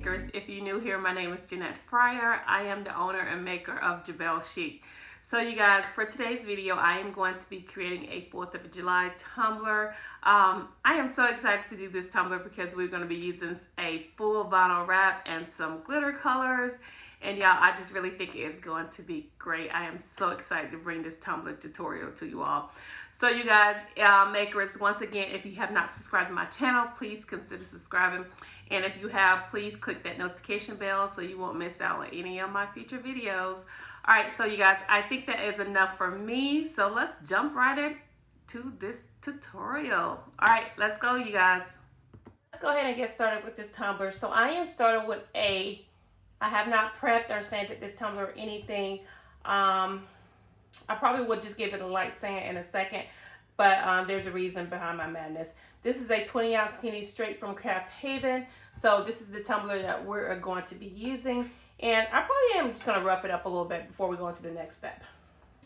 makers. If you're new here, my name is Jeanette Fryer. I am the owner and maker of JeBelle Sheek. So you guys, for today's video, I am going to be creating a 4th of July tumbler. I am so excited to do this tumbler because we're going to be using a full vinyl wrap and some glitter colors. And y'all, I just really think it's going to be great. I am so excited to bring this tumbler tutorial to you all. So you guys, makers, once again, if you have not subscribed to my channel, please consider subscribing. And if you have, please click that notification bell so you won't miss out on any of my future videos. All right, so you guys, I think that is enough for me. So let's jump right into this tutorial. All right, let's go, you guys. Let's go ahead and get started with this tumbler. So I am starting with I have not prepped or sanded this tumbler or anything. I probably would just give it a light sand in a second, but there's a reason behind my madness. This is a 20-ounce skinny straight from Craft Haven. So this is the tumbler that we're going to be using. And I probably am just going to rough it up a little bit before we go into the next step.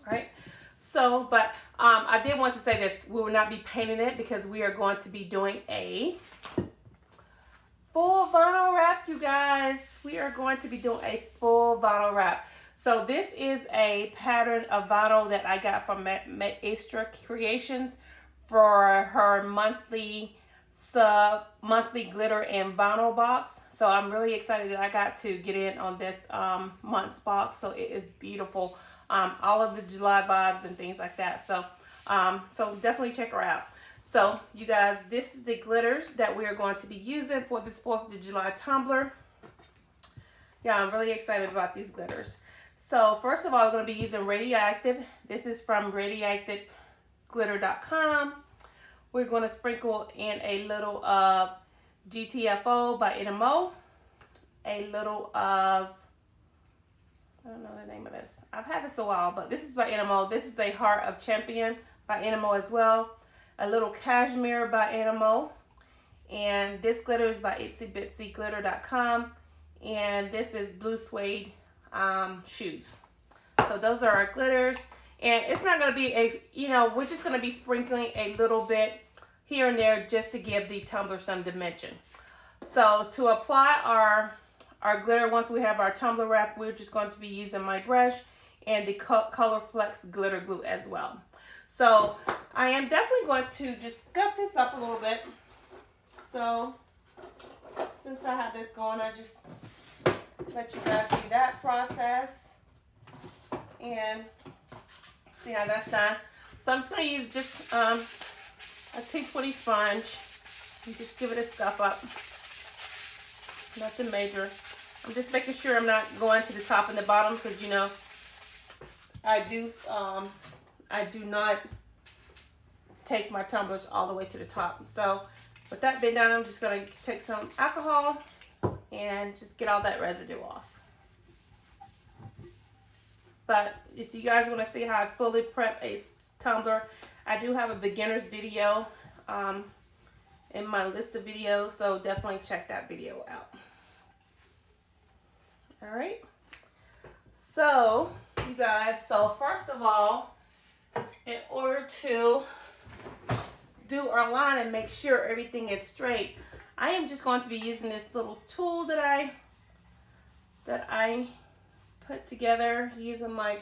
All right. So, but I did want to say this. We will not be painting it because we are going to be doing a full vinyl wrap, you guys. We are going to be doing a full vinyl wrap. So this is a pattern of vinyl that I got from Artistry Creations for her monthly glitter and vinyl box. So I'm really excited that I got to get in on this month's box. So it is beautiful. All of the July vibes and things like that. So so definitely check her out. So you guys, this is the glitters that we are going to be using for this 4th of July tumbler. Yeah, I'm really excited about these glitters. So first of all, we're going to be using Radioactive. This is from radioactiveglitter.com. We're going to sprinkle in a little of GTFO by NMO. A little of, I don't know the name of this. I've had this a while, but this is by NMO. This is a Heart of Champion by NMO as well. A little Cashmere by NMO. And this glitter is by itsybitsyglitter.com. And this is Blue Suede shoes. So those are our glitters. And it's not going to be we're just going to be sprinkling a little bit here and there just to give the tumbler some dimension. So to apply our glitter, once we have our tumbler wrap, we're just going to be using my brush and the Color Flex glitter glue as well. So I am definitely going to just scuff this up a little bit. So since I have this going, I just let you guys see that process and see how that's done. So I'm just going to use just a T20 sponge and just give it a scuff up. Nothing major. I'm just making sure I'm not going to the top and the bottom because I do not take my tumblers all the way to the top. So with that being done, I'm just going to take some alcohol and just get all that residue off. But if you guys want to see how I fully prep a tumbler, I do have a beginner's video in my list of videos, so definitely check that video out. All right. So you guys, so first of all, in order to do our line and make sure everything is straight, I am just going to be using this little tool that I put together using my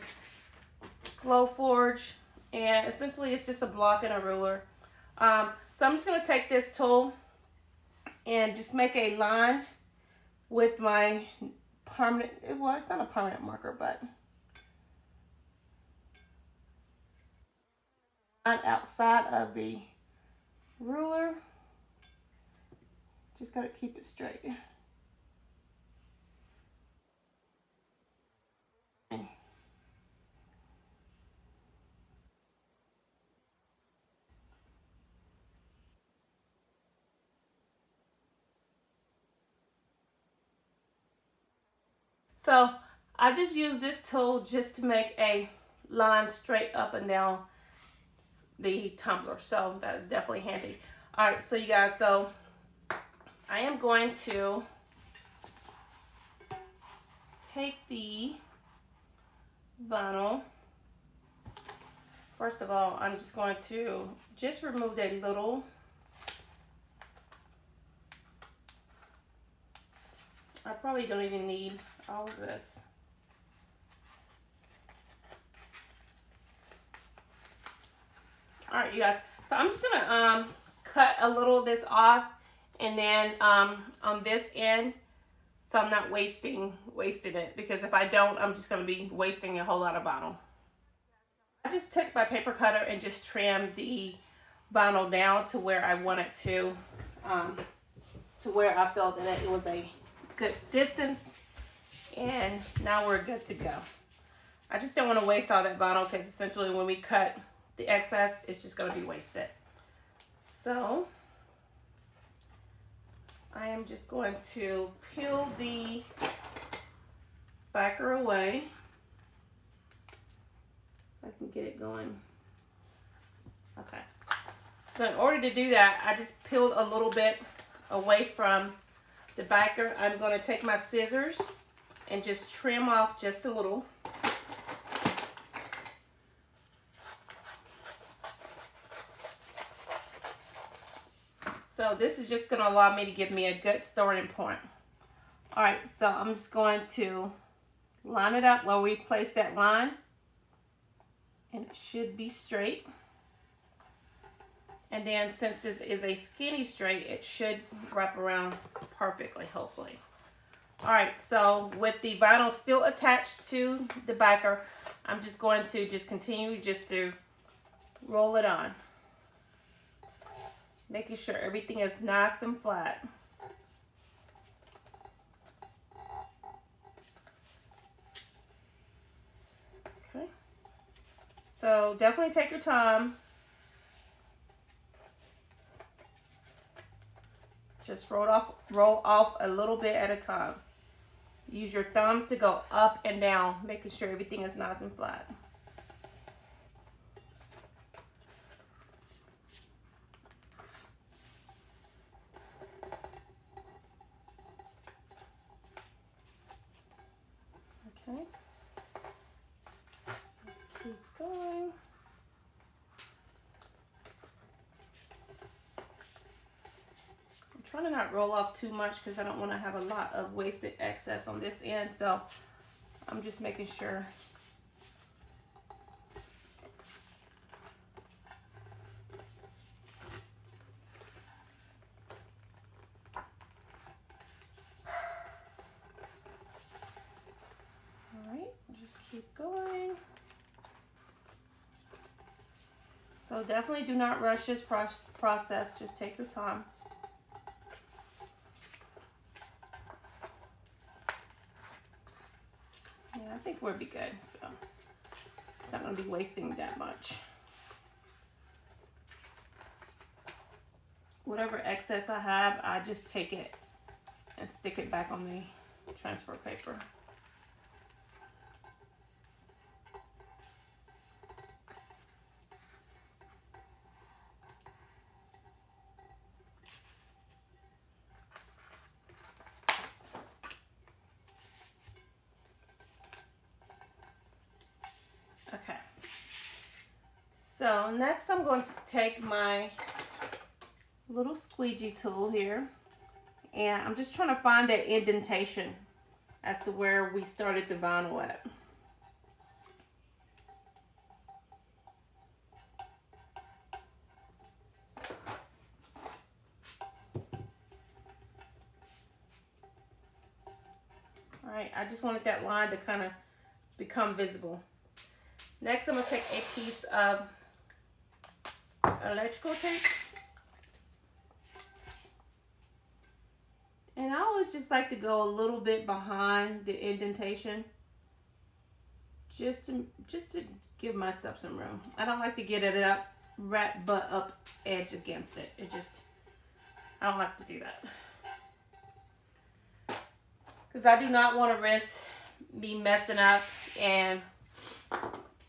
Glowforge, and essentially it's just a block and a ruler. So I'm just going to take this tool and just make a line with my permanent, well, it's not a permanent marker, but outside of the ruler. Just got to keep it straight. So I just use this tool just to make a line straight up and down the tumbler. So that is definitely handy. All right, so you guys, so I am going to take the vinyl. First of all, I'm just going to just remove a little I probably don't even need all of this. All right, you guys. So I'm just gonna cut a little of this off, and then on this end, so I'm not wasting it, because if I don't, I'm just gonna be wasting a whole lot of vinyl. I just took my paper cutter and just trimmed the vinyl down to where I want it to where I felt that it was a good distance, and now we're good to go. I just don't want to waste all that vinyl, because essentially when we cut the excess, it's just going to be wasted. So I am just going to peel the backer away. If I can get it going. Okay. So in order to do that, I just peeled a little bit away from the backer. I'm going to take my scissors and just trim off just a little. So this is just going to allow me to give me a good starting point. All right, so I'm just going to line it up where we place that line, and it should be straight. And then since this is a skinny straight, it should wrap around perfectly, hopefully. All right, so with the vinyl still attached to the backer, I'm just going to continue to roll it on, making sure everything is nice and flat. Okay, so definitely take your time. Just roll off a little bit at a time. Use your thumbs to go up and down, making sure everything is nice and flat. Okay. Just keep going. Trying to not roll off too much because I don't want to have a lot of wasted excess on this end, so I'm just making sure. All right, just keep going. So definitely do not rush this process, just take your time. I think we'll be good, so it's not going to be wasting that much. Whatever excess I have, I just take it and stick it back on the transfer paper. Okay, so next I'm going to take my little squeegee tool here, and I'm just trying to find that indentation as to where we started the vinyl at. All right, I just wanted that line to kind of become visible. Next, I'm going to take a piece of electrical tape. And I always just like to go a little bit behind the indentation, just to give myself some room. I don't like to get it up, right butt up edge against it. I don't like to do that. Because I do not want to risk me messing up and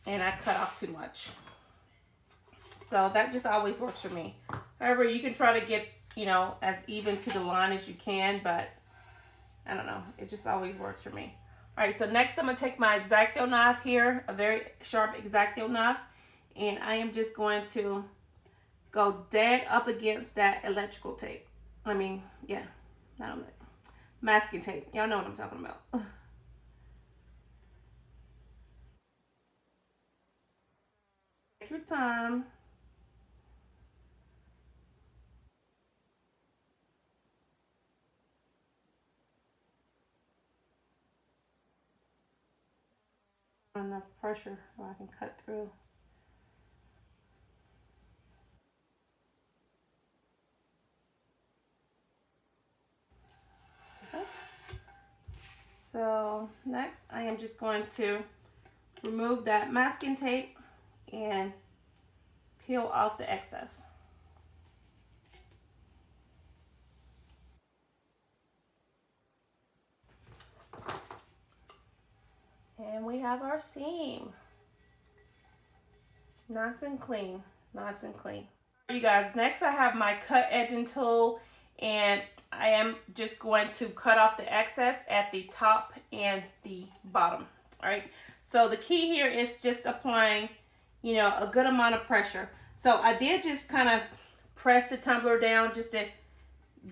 I cut off too much. So that just always works for me. However, you can try to get, as even to the line as you can, but I don't know. It just always works for me. All right, so next I'm going to take my X-Acto knife here, a very sharp X-Acto knife, and I am just going to go dead up against that electrical tape. masking tape. Y'all know what I'm talking about. Take your time. Enough pressure so I can cut through. Okay. So next I am just going to remove that masking tape and peel off the excess. And we have our seam. Nice and clean, nice and clean. You guys, next I have my cut edging tool, and I am just going to cut off the excess at the top and the bottom. All right, so the key here is just applying, you know, a good amount of pressure. So I did just kind of press the tumbler down just to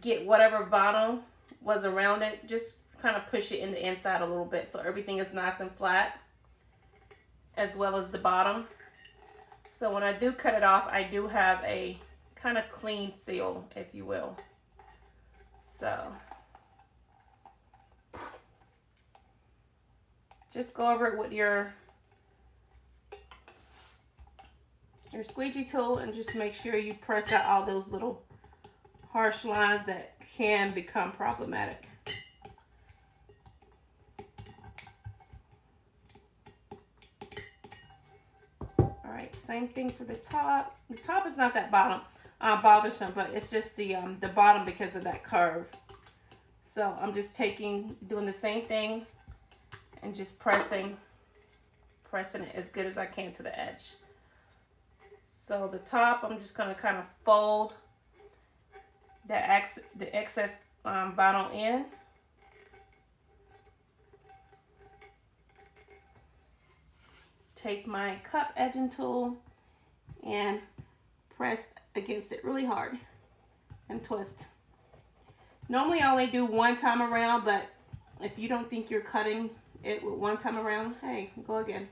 get whatever vinyl was around it. Just kind of push it in the inside a little bit so everything is nice and flat, as well as the bottom. So when I do cut it off, I do have a kind of clean seal, if you will. So just go over it with your squeegee tool and just make sure you press out all those little harsh lines that can become problematic. All right, same thing for the top. The top is not that bothersome, but it's just the bottom because of that curve. So I'm just doing the same thing and just pressing it as good as I can to the edge. So the top, I'm just gonna kind of fold the excess vinyl in. Take my cup edging tool and press against it really hard and twist. Normally I only do one time around, but if you don't think you're cutting it with one time around, hey, go again.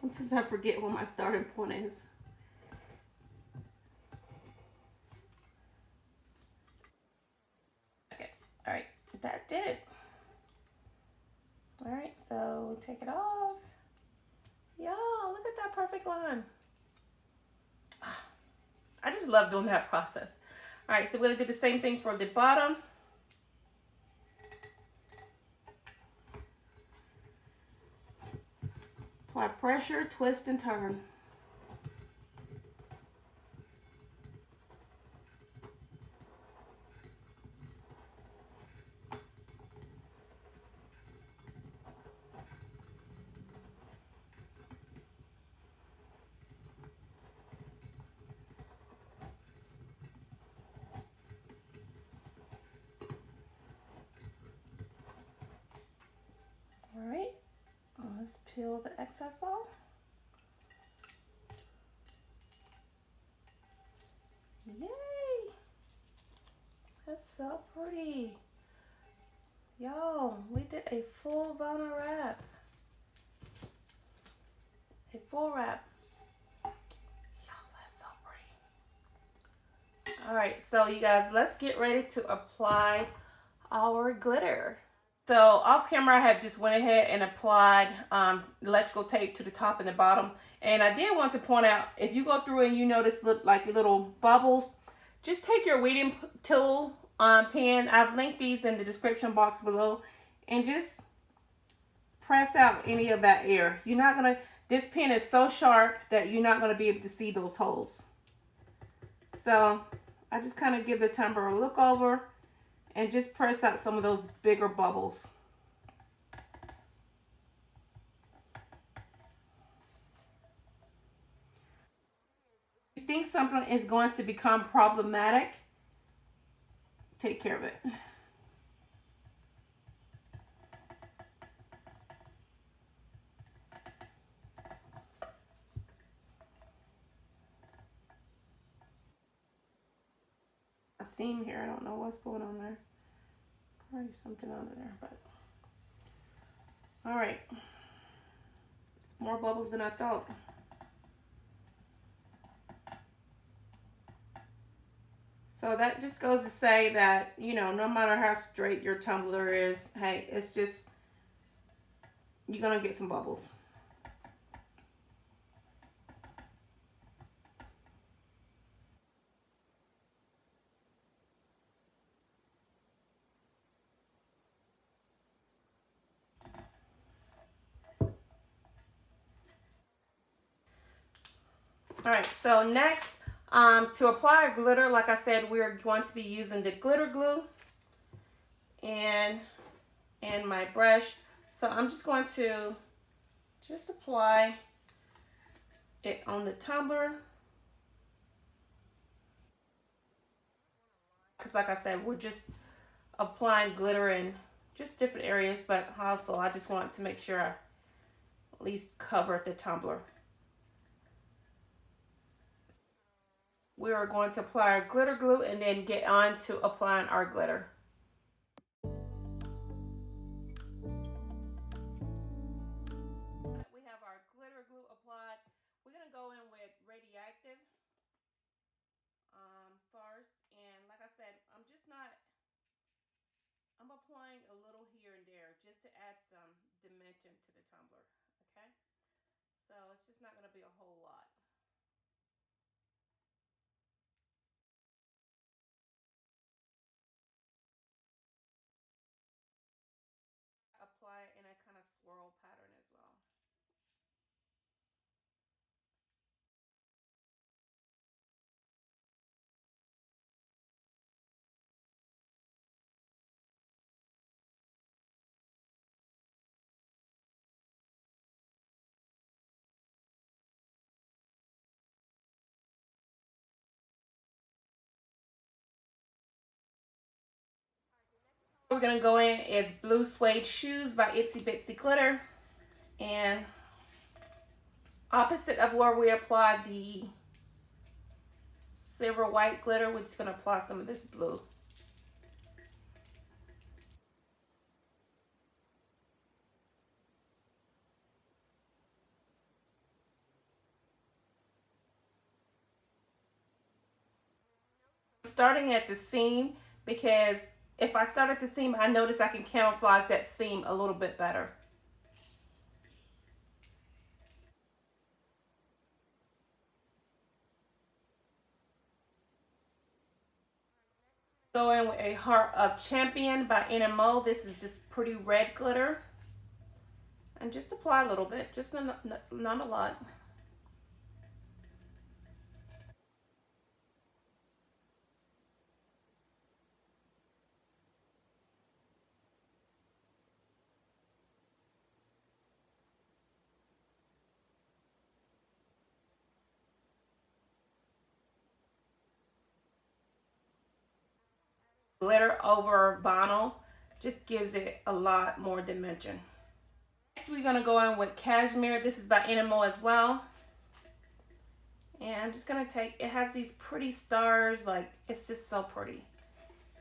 Sometimes I forget where my starting point is. Okay, all right, that did it. All right, so take it off. Y'all, look at that perfect line. I just love doing that process. All right, so we're gonna do the same thing for the bottom. Apply pressure, twist, and turn. All right, let's peel the excess off. Yay! That's so pretty. Yo, we did a full vinyl wrap. A full wrap. Yo, that's so pretty. All right, so you guys, let's get ready to apply our glitter. So off camera, I have just went ahead and applied electrical tape to the top and the bottom. And I did want to point out, if you go through and you notice like little bubbles, just take your weeding tool pen. I've linked these in the description box below, and just press out any of that air. You're not gonna, this pen is so sharp that you're not gonna be able to see those holes. So I just kind of give the tumbler a look over and just press out some of those bigger bubbles. If you think something is going to become problematic, take care of it. seam here. I don't know what's going on there. Probably something under there, but all right. It's more bubbles than I thought. So that just goes to say that, you know, no matter how straight your tumbler is, hey, it's just, you're gonna get some bubbles. All right, so next, to apply our glitter, like I said, we're going to be using the glitter glue and my brush. So I'm just going to just apply it on the tumbler. Because like I said, we're just applying glitter in just different areas, but also I just want to make sure I at least cover the tumbler. We are going to apply our glitter glue and then get on to applying our glitter. We have our glitter glue applied. We're going to go in with Radioactive first. And like I said, I'm applying a little here and there just to add some dimension to the tumbler. Okay? So it's just not going to be a whole lot. Apply it in a kind of swirl pattern as well. We're going to go in is Blue Suede Shoes by Itsy Bitsy Glitter. And opposite of where we applied the silver white glitter, we're just going to apply some of this blue. Starting at the seam, because if I start at the seam, I notice I can camouflage that seam a little bit better. Go in with a Heart of Champion by NMO. This is just pretty red glitter. And just apply a little bit, just not a lot. Glitter over vinyl just gives it a lot more dimension. Next we're going to go in with Cashmere. This is by NMO as well. And I'm just going to take, it has these pretty stars, like it's just so pretty.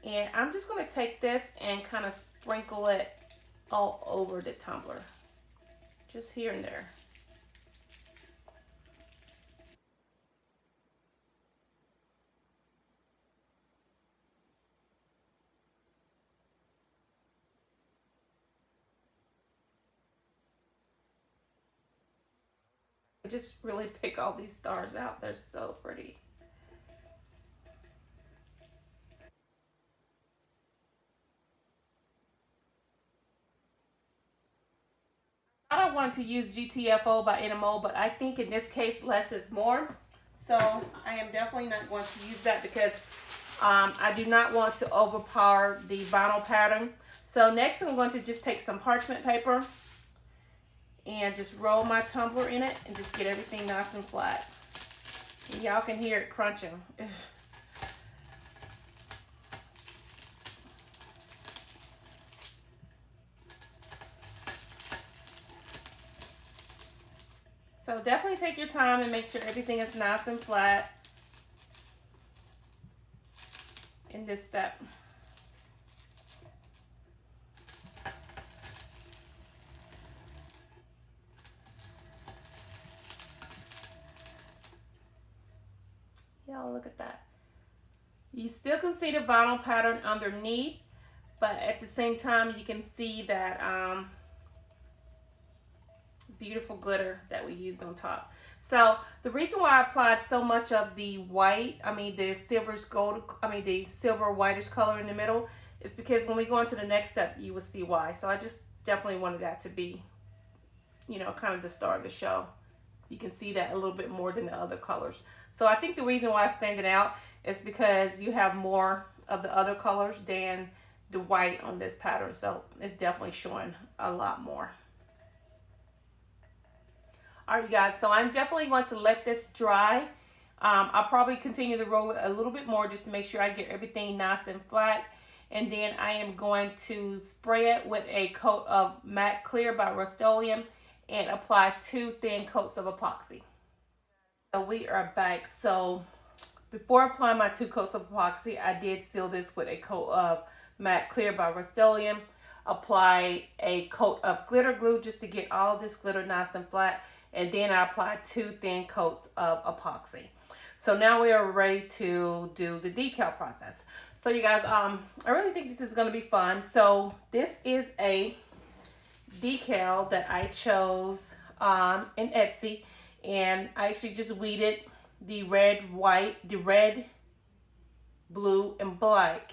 And I'm just going to take this and kind of sprinkle it all over the tumbler. Just here and there. I just really pick all these stars out. They're so pretty. I don't want to use GTFO by NMO, but I think in this case less is more. So I am definitely not going to use that because I do not want to overpower the vinyl pattern. So next I'm going to just take some parchment paper and just roll my tumbler in it and just get everything nice and flat. Y'all can hear it crunching. So definitely take your time and make sure everything is nice and flat. in this step. Y'all look at that. You still can see the vinyl pattern underneath, but at the same time you can see that beautiful glitter that we used on top. So the reason why I applied so much of the white, the silver whitish color in the middle, is because when we go into the next step, you will see why. So I just definitely wanted that to be, kind of the star of the show. You can see that a little bit more than the other colors. So I think the reason why it's standing out is because you have more of the other colors than the white on this pattern. So it's definitely showing a lot more. All right, you guys, so I'm definitely going to let this dry. I'll probably continue to roll it a little bit more just to make sure I get everything nice and flat. And then I am going to spray it with a coat of matte clear by Rust-Oleum and apply 2 thin coats of epoxy. So we are back. So before applying my 2 coats of epoxy, I did seal this with a coat of matte clear by Rust-Oleum. Apply a coat of glitter glue just to get all this glitter nice and flat. And then I applied 2 thin coats of epoxy. So now we are ready to do the decal process. So you guys, I really think this is going to be fun. So this is a decal that I chose in Etsy, and I actually just weeded the red, blue, and black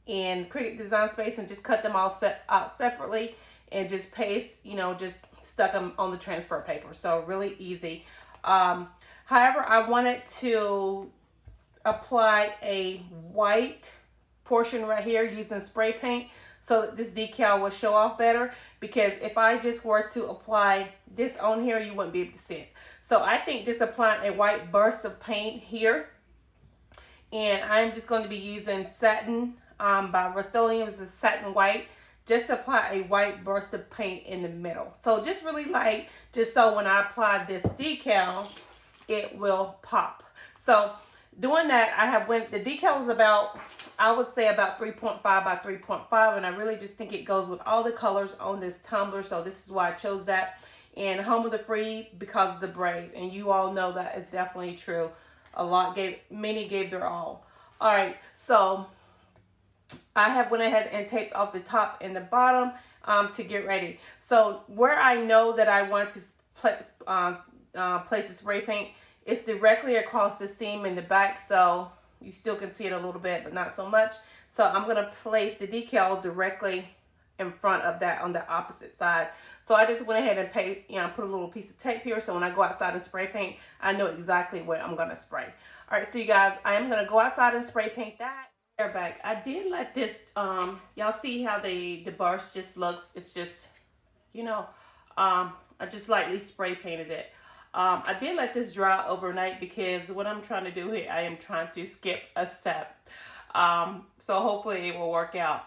in Cricut Design Space and just cut them all out separately and just just stuck them on the transfer paper. So really easy. However, I wanted to apply a white portion right here using spray paint so that this decal will show off better, because if I just were to apply this on here, you wouldn't be able to see it. So I think just applying a white burst of paint here, and I'm just going to be using satin by Rust-Oleum. It's a satin white. Just apply a white burst of paint in the middle. So just really light, just so when I apply this decal, it will pop. So doing that, the decal is about, I would say about 3.5 by 3.5, and I really just think it goes with all the colors on this tumbler. So this is why I chose that. And Home of the Free because of the braid, and you all know that is definitely true. Many gave their all. All right, so I have went ahead and taped off the top and the bottom to get ready. So where I know that I want to place the spray paint, it's directly across the seam in the back, so you still can see it a little bit, but not so much. So I'm going to place the decal directly in front of that on the opposite side. So I just went ahead and put a little piece of tape here, so when I go outside and spray paint, I know exactly where I'm going to spray. All right, so you guys, I am going to go outside and spray paint that. Back. I did let this, y'all see how the burst just looks. It's just, I just lightly spray painted it. I did let this dry overnight because what I'm trying to do here, I am trying to skip a step. So hopefully it will work out.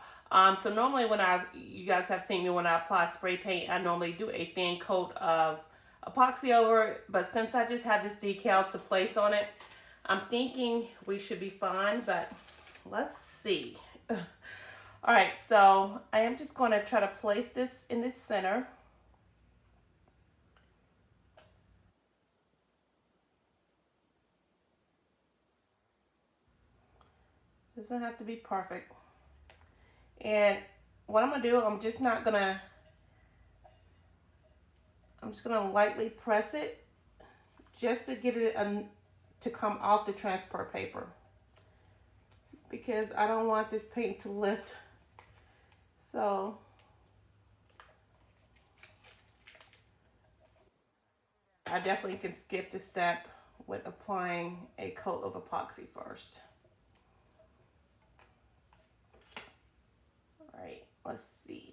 So normally you guys have seen me when I apply spray paint, I normally do a thin coat of epoxy over it. But since I just have this decal to place on it, I'm thinking we should be fine, but let's see. All right, so I am just going to try to place this in the center. Doesn't have to be perfect. And what I'm going to do, I'm just going to lightly press it just to get it to come off the transfer paper, because I don't want this paint to lift. So I definitely can skip the step with applying a coat of epoxy first. All right, let's see.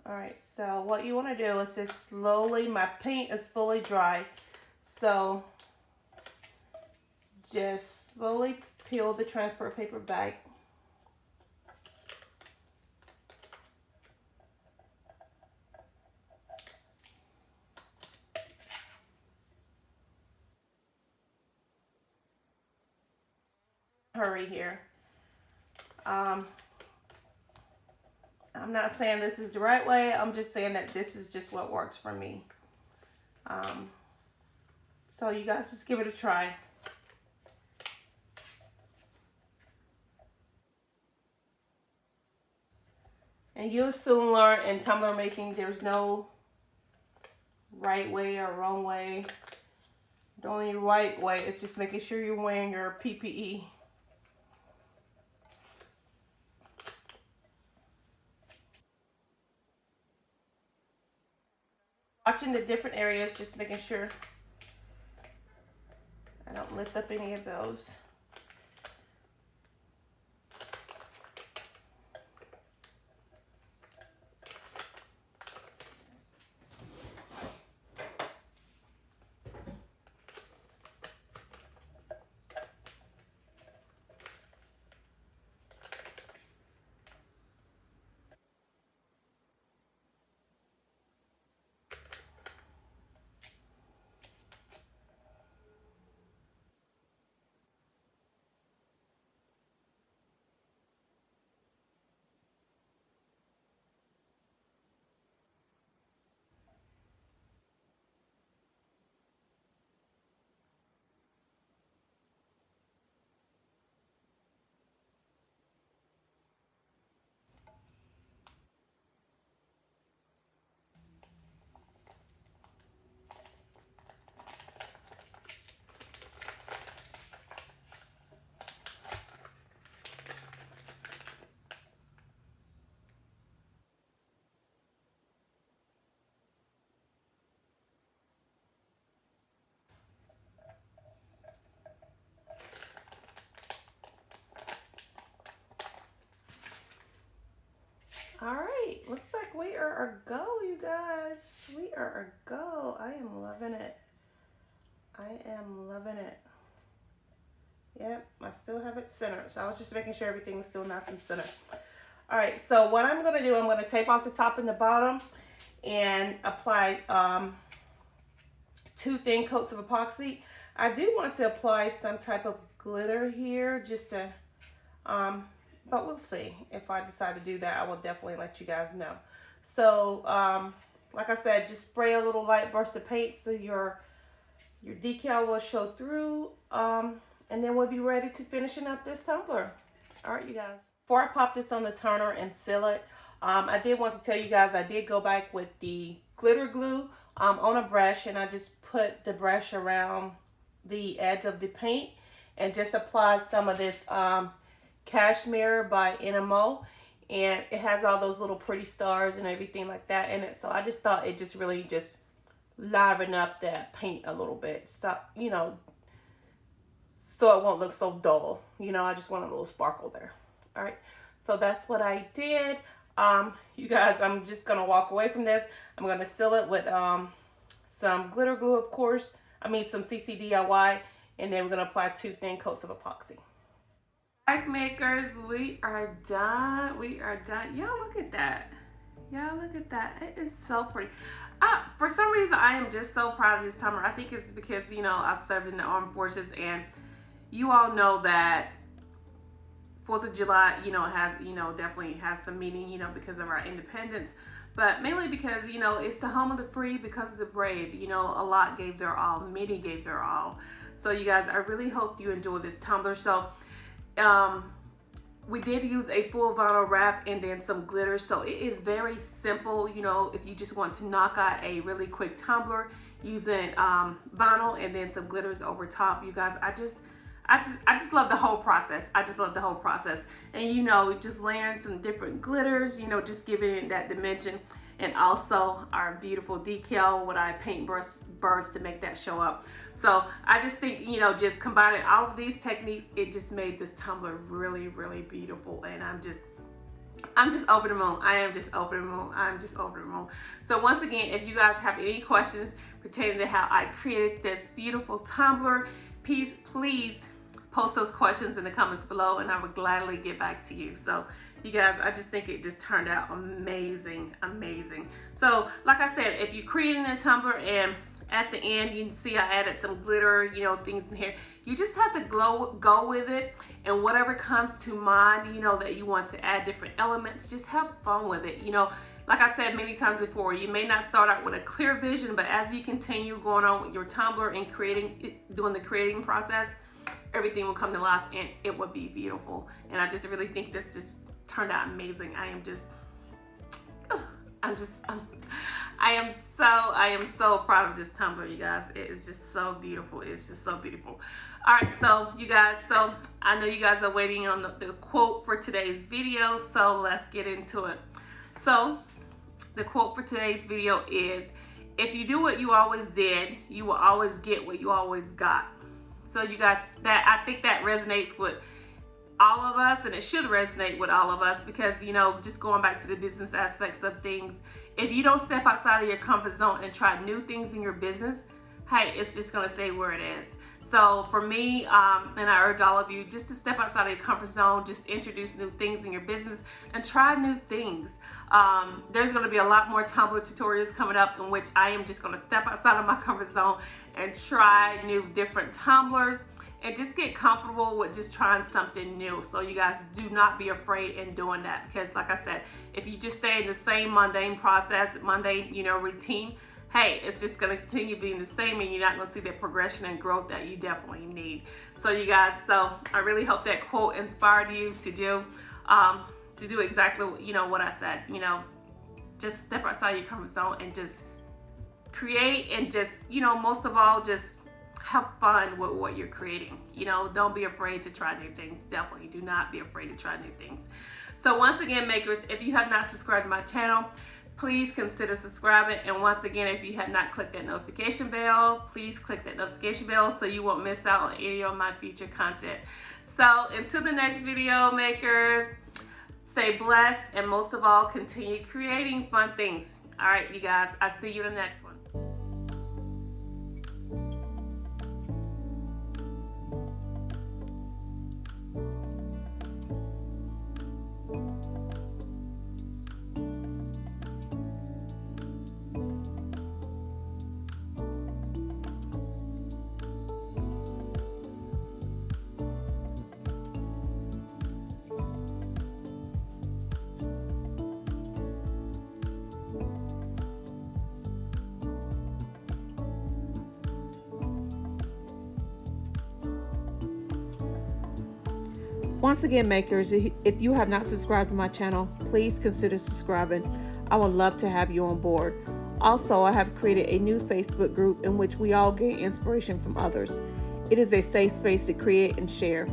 All right, so what you want to do is just slowly, my paint is fully dry, so just slowly peel the transfer paper back. hurry here. I'm not saying this is the right way. I'm just saying that this is just what works for me. So you guys just give it a try. And you'll soon learn in tumbler making there's no right way or wrong way. The only right way is just making sure you're wearing your PPE. Watching the different areas, just making sure I don't lift up any of those. All right, looks like we are a go, you guys. We are a go. I am loving it. I am loving it. Yep, I still have it centered. So I was just making sure everything's still nice and centered. All right, so what I'm going to do, I'm going to tape off the top and the bottom and apply 2 thin coats of epoxy. I do want to apply some type of glitter here just to, but we'll see. If I decide to do that, I will definitely let you guys know. So, like I said, just spray a little light burst of paint so your decal will show through, and then we'll be ready to finishing up this tumbler. All right, you guys. Before I pop this on the toner and seal it, I did want to tell you guys I did go back with the glitter glue on a brush, and I just put the brush around the edge of the paint and just applied some of this Cashmere by NMO, and it has all those little pretty stars and everything like that in it. So I just thought it just really just liven up that paint a little bit. Stop, you know, so it won't look so dull. You know, I just want a little sparkle there. All right, so that's what I did. You guys, I'm just gonna walk away from this. I'm gonna seal it with some glitter glue, of course. I mean some CC DIY, and then we're gonna apply 2 thin coats of epoxy. Bike makers, we are done. We are done. Y'all look at that. Y'all look at that. It is so pretty. For some reason, I am just so proud of this tumbler. I think it's because, you know, I've served in the armed forces, and you all know that 4th of July, you know, has, you know, definitely has some meaning, you know, because of our independence, but mainly because, you know, it's the home of the free because of the brave. You know, a lot gave their all, many gave their all. So you guys, I really hope you enjoy this tumbler. So we did use a full vinyl wrap and then some glitter. So it is very simple, you know, if you just want to knock out a really quick tumbler using vinyl and then some glitters over top. You guys, I just love the whole process. I just love the whole process. And, you know, just layering some different glitters, you know, just giving it that dimension. And also our beautiful decal with our paint bursts to make that show up. So I just think, you know, just combining all of these techniques, it just made this tumbler really, really beautiful. And I'm just over the moon. I am just over the moon. I'm just over the moon. So once again, if you guys have any questions pertaining to how I created this beautiful tumbler, please post those questions in the comments below, and I would gladly get back to you. So you guys, I just think it just turned out amazing, amazing. So like I said, if you're creating a tumbler and at the end, you can see I added some glitter, you know, things in here. You just have to go with it, and whatever comes to mind, you know, that you want to add different elements, just have fun with it. You know, like I said many times before, you may not start out with a clear vision, but as you continue going on with your Tumbler and doing the creating process, everything will come to life and it will be beautiful. And I just really think this just turned out amazing. I am so proud of this Tumbler, you guys. It is just so beautiful. It's just so beautiful. All right, so you guys, so I know you guys are waiting on the quote for today's video, so let's get into it. So the quote for today's video is, if you do what you always did, you will always get what you always got. So you guys, I think that resonates with all of us, and it should resonate with all of us, because, you know, just going back to the business aspects of things, if you don't step outside of your comfort zone and try new things in your business, hey, it's just going to stay where it is. So for me, and I urge all of you just to step outside of your comfort zone, just introduce new things in your business and try new things. There's going to be a lot more Tumbler tutorials coming up in which I am just going to step outside of my comfort zone and try new different tumblers and just get comfortable with just trying something new. So you guys, do not be afraid in doing that, because like I said, if you just stay in the same mundane process, mundane, you know, routine, hey, it's just going to continue being the same, and you're not going to see that progression and growth that you definitely need. So you guys, so I really hope that quote inspired you to do exactly, you know, what I said. You know, just step outside your comfort zone and just create, and just, you know, most of all, just have fun with what you're creating. You know, don't be afraid to try new things. Definitely do not be afraid to try new things. So once again, makers, if you have not subscribed to my channel, please consider subscribing. And once again, if you have not clicked that notification bell, please click that notification bell so you won't miss out on any of my future content. So until the next video, makers, stay blessed, and most of all, continue creating fun things. All right, you guys, I'll see you in the next one. Once again, makers, if you have not subscribed to my channel, please consider subscribing. I would love to have you on board. Also, I have created a new Facebook group in which we all gain inspiration from others. It is a safe space to create and share.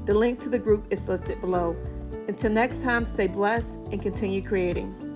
The link to the group is listed below. Until next time, stay blessed and continue creating.